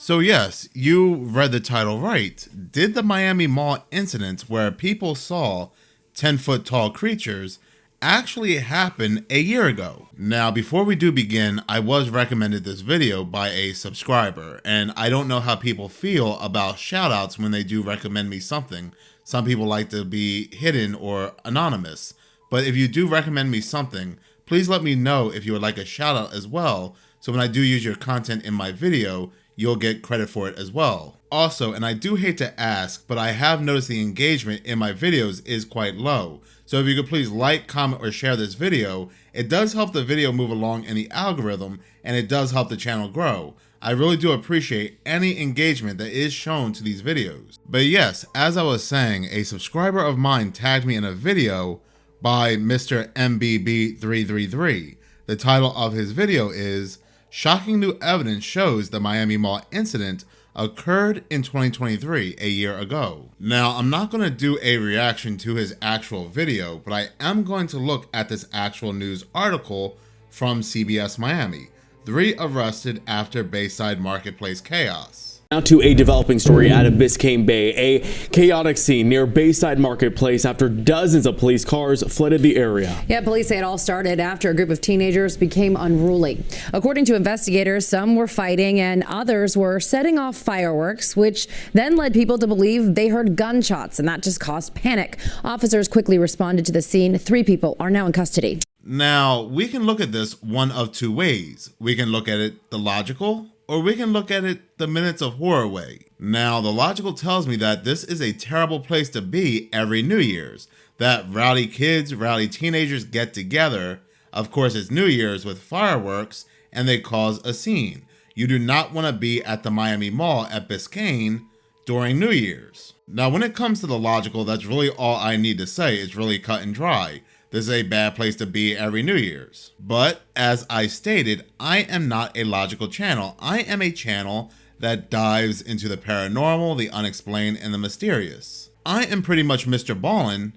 So yes, you read the title right. Did the Miami Mall incident where people saw 10-foot tall creatures actually happen a year ago? Now, before we do begin, I was recommended this video by a subscriber, and I don't know how people feel about shoutouts when they do recommend me something. Some people like to be hidden or anonymous, but if you do recommend me something, please let me know if you would like a shoutout as well, so when I do use your content in my video, you'll get credit for it as well. Also, and I do hate to ask, but I have noticed the engagement in my videos is quite low. So if you could please like, comment, or share this video, it does help the video move along in the algorithm, and it does help the channel grow. I really do appreciate any engagement that is shown to these videos. But yes, as I was saying, a subscriber of mine tagged me in a video by Mr. MBB333. The title of his video is "Shocking New Evidence Shows the Miami Mall Incident Occurred in 2023, a year ago." Now, I'm not going to do a reaction to his actual video, but I am going to look at this actual news article from CBS Miami. 3 arrested after Bayside Marketplace chaos. Now to a developing story out of Biscayne Bay, a chaotic scene near Bayside Marketplace after dozens of police cars flooded the area. Yeah, police say it all started after a group of teenagers became unruly. According to investigators, some were fighting and others were setting off fireworks, which then led people to believe they heard gunshots, and that just caused panic. Officers quickly responded to the scene. 3 people are now in custody. Now, we can look at this one of 2 ways. We can look at it the logical, or we can look at it the minutes of horror way. Now, the logical tells me that this is a terrible place to be every New Year's. That rowdy kids, rowdy teenagers get together. Of course, it's New Year's with fireworks, and they cause a scene. You do not want to be at the Miami Mall at Biscayne during New Year's. Now, when it comes to the logical, that's really all I need to say. It's really cut and dry. This is a bad place to be every New Year's. But as I stated, I am not a logical channel. I am a channel that dives into the paranormal, the unexplained, and the mysterious. I am pretty much Mr. Ballin'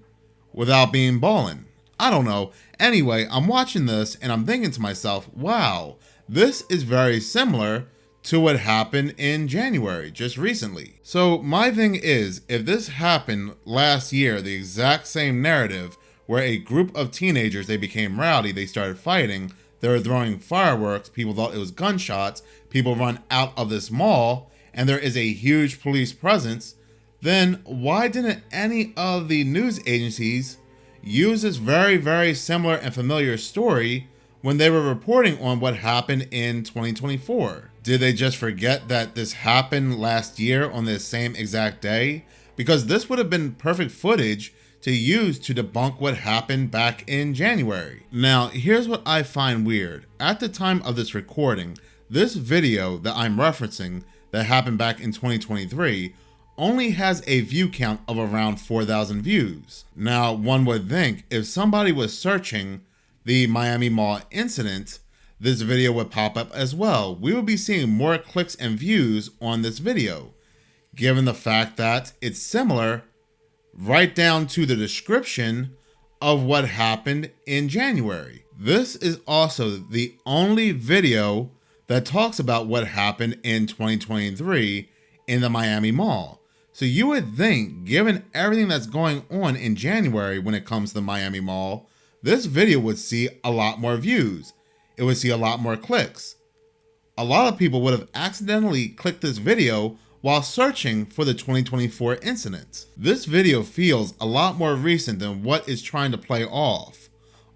without being ballin'. I don't know. Anyway, I'm watching this and I'm thinking to myself, wow, this is very similar to what happened in January, just recently. So my thing is, if this happened last year, the exact same narrative, where a group of teenagers, they became rowdy, they started fighting, they were throwing fireworks, people thought it was gunshots, people run out of this mall, and there is a huge police presence, then why didn't any of the news agencies use this very, very similar and familiar story when they were reporting on what happened in 2024? Did they just forget that this happened last year on this same exact day? Because this would have been perfect footage to use to debunk what happened back in January. Now, here's what I find weird. At the time of this recording, this video that I'm referencing that happened back in 2023 only has a view count of around 4,000 views. Now, one would think if somebody was searching the Miami Mall incident, this video would pop up as well. We would be seeing more clicks and views on this video, given the fact that it's similar right down to the description of what happened in January. This is also the only video that talks about what happened in 2023 in the Miami Mall. So you would think, given everything that's going on in January when it comes to the Miami Mall, this video would see a lot more views. It would see a lot more clicks. A lot of people would have accidentally clicked this video while searching for the 2024 incident. This video feels a lot more recent than what is trying to play off.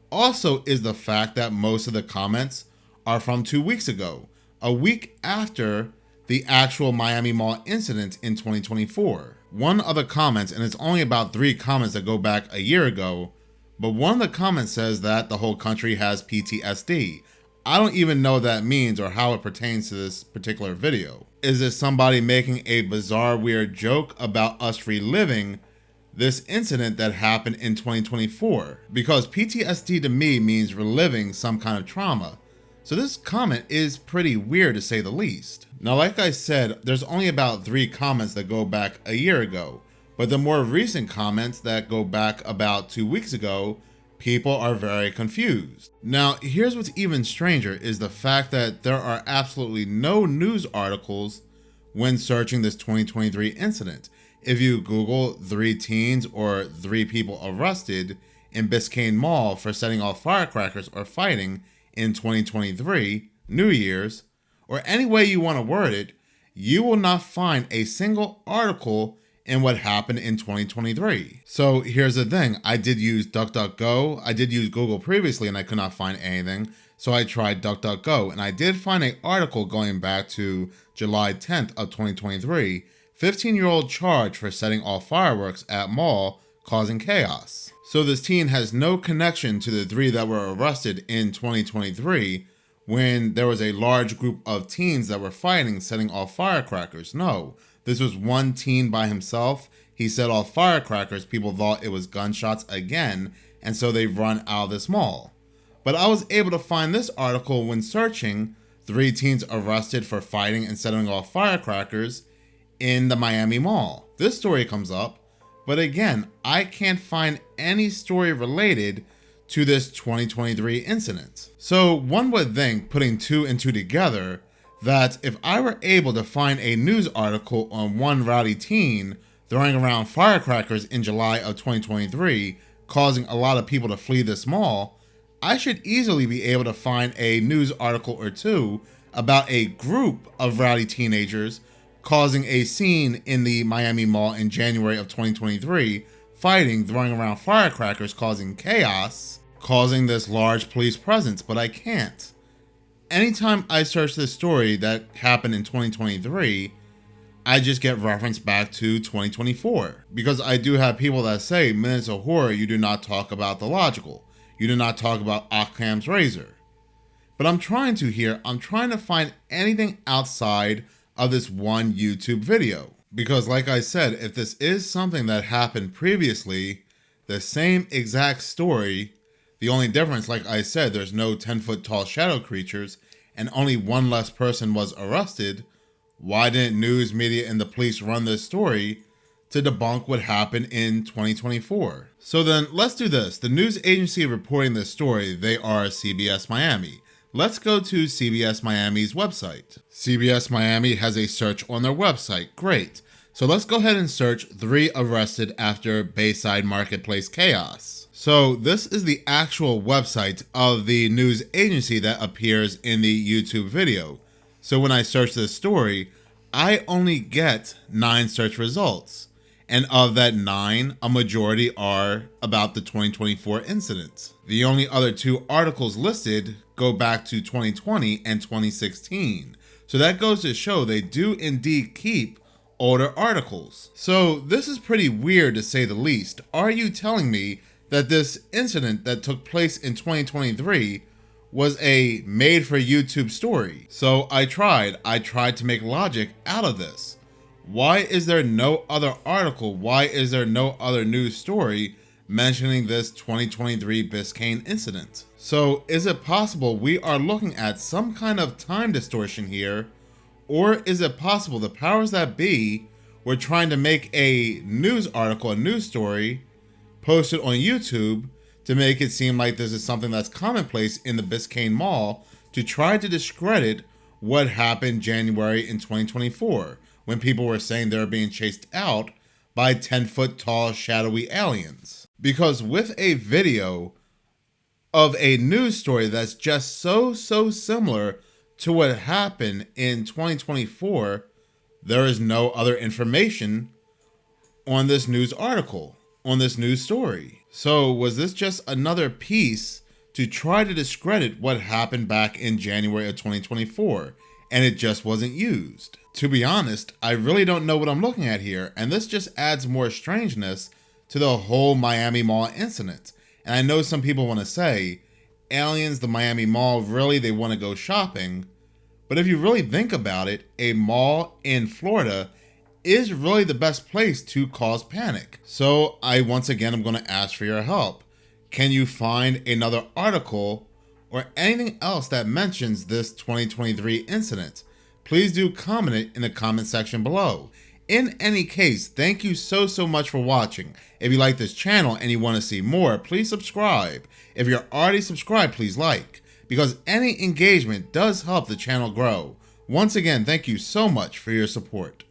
Also is the fact that most of the comments are from 2 weeks ago, a week after the actual Miami Mall incident in 2024. One of the comments, and it's only about 3 comments that go back a year ago, but one of the comments says that the whole country has PTSD. I don't even know what that means or how it pertains to this particular video. Is it somebody making a bizarre, weird joke about us reliving this incident that happened in 2024? Because PTSD to me means reliving some kind of trauma. So this comment is pretty weird to say the least. Now, like I said, there's only about 3 comments that go back a year ago, but the more recent comments that go back about 2 weeks ago, people are very confused. Now, here's what's even stranger is the fact that there are absolutely no news articles when searching this 2023 incident. If you Google 3 teens or 3 people arrested in Biscayne Mall for setting off firecrackers or fighting in 2023, New Year's, or any way you want to word it, you will not find a single article in what happened in 2023. So here's the thing. I did use DuckDuckGo. I did use Google previously and I could not find anything. So I tried DuckDuckGo and I did find an article going back to July 10th of 2023. 15-year-old charged for setting off fireworks at mall causing chaos. So this teen has no connection to the 3 that were arrested in 2023 when there was a large group of teens that were fighting, setting off firecrackers. No, this was one teen by himself. He set off firecrackers. People thought it was gunshots again, and so they've run out of this mall. But I was able to find this article when searching 3 teens arrested for fighting and setting off firecrackers in the Miami Mall. This story comes up, but again, I can't find any story related to this 2023 incident. So one would think, putting 2 and 2 together, that if I were able to find a news article on one rowdy teen throwing around firecrackers in July of 2023, causing a lot of people to flee this mall, I should easily be able to find a news article or 2 about a group of rowdy teenagers causing a scene in the Miami Mall in January of 2023, fighting, throwing around firecrackers, causing chaos, causing this large police presence, but I can't. Anytime I search this story that happened in 2023, I just get referenced back to 2024. Because I do have people that say, Minutes of Horror, you do not talk about the logical. You do not talk about Occam's razor. But I'm trying to find anything outside of this one YouTube video. Because like I said, if this is something that happened previously, the same exact story, the only difference, like I said, there's no 10-foot tall shadow creatures and only one less person was arrested, why didn't news media and the police run this story to debunk what happened in 2024? So then let's do this. The news agency reporting this story, they are CBS Miami. Let's go to CBS Miami's website. CBS Miami has a search on their website. Great. So let's go ahead and search 3 arrested after Bayside Marketplace chaos. So this is the actual website of the news agency that appears in the YouTube video. So when I search this story, I only get 9 search results. And of that 9, a majority are about the 2024 incident. The only other 2 articles listed go back to 2020 and 2016. So that goes to show they do indeed keep older articles. So this is pretty weird to say the least. Are you telling me that this incident that took place in 2023 was a made for YouTube story? So I tried to make logic out of this. Why is there no other article? Why is there no other news story mentioning this 2023 Biscayne incident? So is it possible we are looking at some kind of time distortion here? Or is it possible the powers that be were trying to make a news article, a news story, posted on YouTube to make it seem like this is something that's commonplace in the Biscayne Mall to try to discredit what happened January in 2024 when people were saying they were being chased out by 10-foot tall shadowy aliens? Because with a video of a news story that's just so similar to what happened in 2024, there is no other information on this news article, on this news story. So was this just another piece to try to discredit what happened back in January of 2024, and it just wasn't used? To be honest, I really don't know what I'm looking at here, and this just adds more strangeness to the whole Miami Mall incident. And I know some people want to say, aliens, the Miami Mall, really, they want to go shopping. But if you really think about it, a mall in Florida is really the best place to cause panic. So once again, I'm going to ask for your help. Can you find another article or anything else that mentions this 2023 incident? Please do comment it in the comment section below. In any case, thank you so much for watching. If you like this channel and you want to see more, please subscribe. If you're already subscribed, please like, because any engagement does help the channel grow. Once again, thank you so much for your support.